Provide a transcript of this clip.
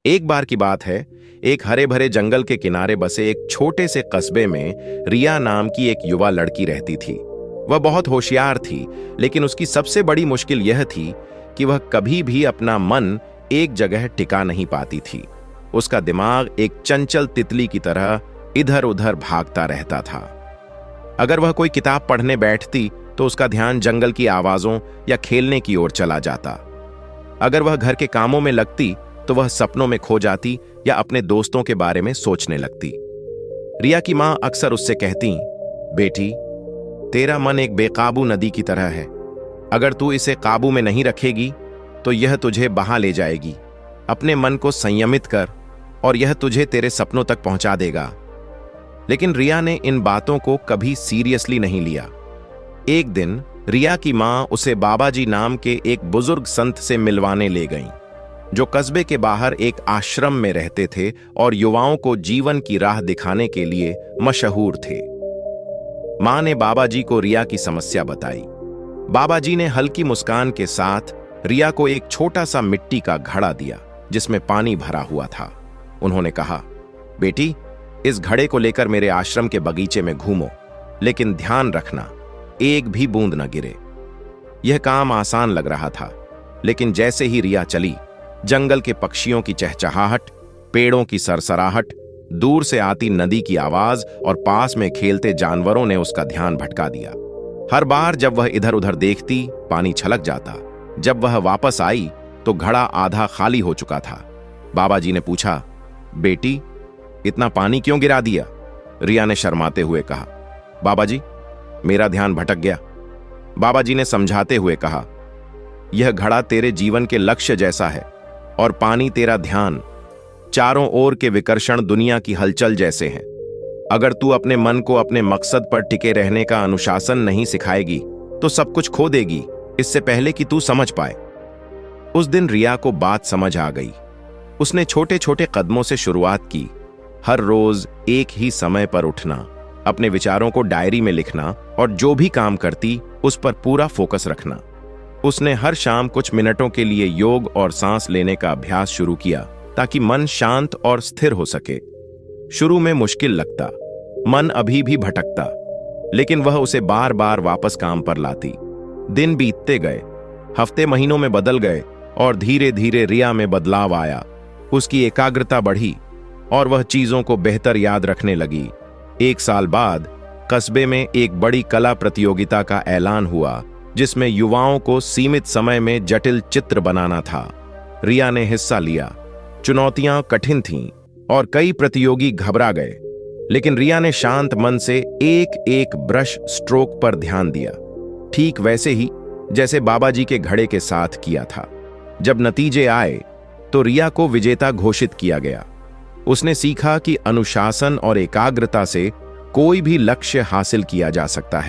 एक बार की बात है, एक हरे भरे जंगल के किनारे बसे एक छोटे से कस्बे में रिया नाम की एक युवा लड़की रहती थी। वह बहुत होशियार थी, लेकिन उसकी सबसे बड़ी मुश्किल यह थी कि वह कभी भी अपना मन एक जगह टिका नहीं पाती थी। उसका दिमाग एक चंचल तितली की तरह इधर उधर भागता रहता था। अगर वह कोई किताब पढ़ने बैठती तो उसका ध्यान जंगल की आवाजों या खेलने की ओर चला जाता। अगर वह घर के कामों में लगती तो वह सपनों में खो जाती या अपने दोस्तों के बारे में सोचने लगती। रिया की मां अक्सर उससे कहती, बेटी, तेरा मन एक बेकाबू नदी की तरह है। अगर तू इसे काबू में नहीं रखेगी तो यह तुझे बहा ले जाएगी। अपने मन को संयमित कर और यह तुझे तेरे सपनों तक पहुंचा देगा। लेकिन रिया ने इन बातों को कभी सीरियसली नहीं लिया। एक दिन रिया की मां उसे बाबाजी नाम के एक बुजुर्ग संत से मिलवाने ले गईं, जो कस्बे के बाहर एक आश्रम में रहते थे और युवाओं को जीवन की राह दिखाने के लिए मशहूर थे। मां ने बाबाजी को रिया की समस्या बताई। बाबाजी ने हल्की मुस्कान के साथ रिया को एक छोटा सा मिट्टी का घड़ा दिया जिसमें पानी भरा हुआ था। उन्होंने कहा, बेटी, इस घड़े को लेकर मेरे आश्रम के बगीचे में घूमो, लेकिन ध्यान रखना एक भी बूंद न गिरे। यह काम आसान लग रहा था, लेकिन जैसे ही रिया चली, जंगल के पक्षियों की चहचहाहट, पेड़ों की सरसराहट, दूर से आती नदी की आवाज और पास में खेलते जानवरों ने उसका ध्यान भटका दिया। हर बार जब वह इधर उधर देखती, पानी छलक जाता। जब वह वापस आई तो घड़ा आधा खाली हो चुका था। बाबाजी ने पूछा, बेटी, इतना पानी क्यों गिरा दिया? रिया ने शर्माते हुए कहा, बाबाजी, मेरा ध्यान भटक गया। बाबाजी ने समझाते हुए कहा, यह घड़ा तेरे जीवन के लक्ष्य जैसा है और पानी तेरा ध्यान। चारों ओर के विकर्षण दुनिया की हलचल जैसे हैं। अगर तू अपने मन को अपने मकसद पर टिके रहने का अनुशासन नहीं सिखाएगी तो सब कुछ खो देगी, इससे पहले कि तू समझ पाए। उस दिन रिया को बात समझ आ गई। उसने छोटे छोटे कदमों से शुरुआत की। हर रोज एक ही समय पर उठना, अपने विचारों को डायरी में लिखना और जो भी काम करती उस पर पूरा फोकस रखना। उसने हर शाम कुछ मिनटों के लिए योग और सांस लेने का अभ्यास शुरू किया ताकि मन शांत और स्थिर हो सके। शुरू में मुश्किल लगता, मन अभी भी भटकता, लेकिन वह उसे बार बार वापस काम पर लाती। दिन बीतते गए, हफ्ते महीनों में बदल गए और धीरे धीरे रिया में बदलाव आया। उसकी एकाग्रता बढ़ी और वह चीजों को बेहतर याद रखने लगी। एक साल बाद कस्बे में एक बड़ी कला प्रतियोगिता का ऐलान हुआ, जिसमें युवाओं को सीमित समय में जटिल चित्र बनाना था। रिया ने हिस्सा लिया। चुनौतियां कठिन थीं और कई प्रतियोगी घबरा गए, लेकिन रिया ने शांत मन से एक एक ब्रश स्ट्रोक पर ध्यान दिया, ठीक वैसे ही जैसे बाबाजी के घड़े के साथ किया था। जब नतीजे आए तो रिया को विजेता घोषित किया गया। उसने सीखा कि अनुशासन और एकाग्रता से कोई भी लक्ष्य हासिल किया जा सकता है।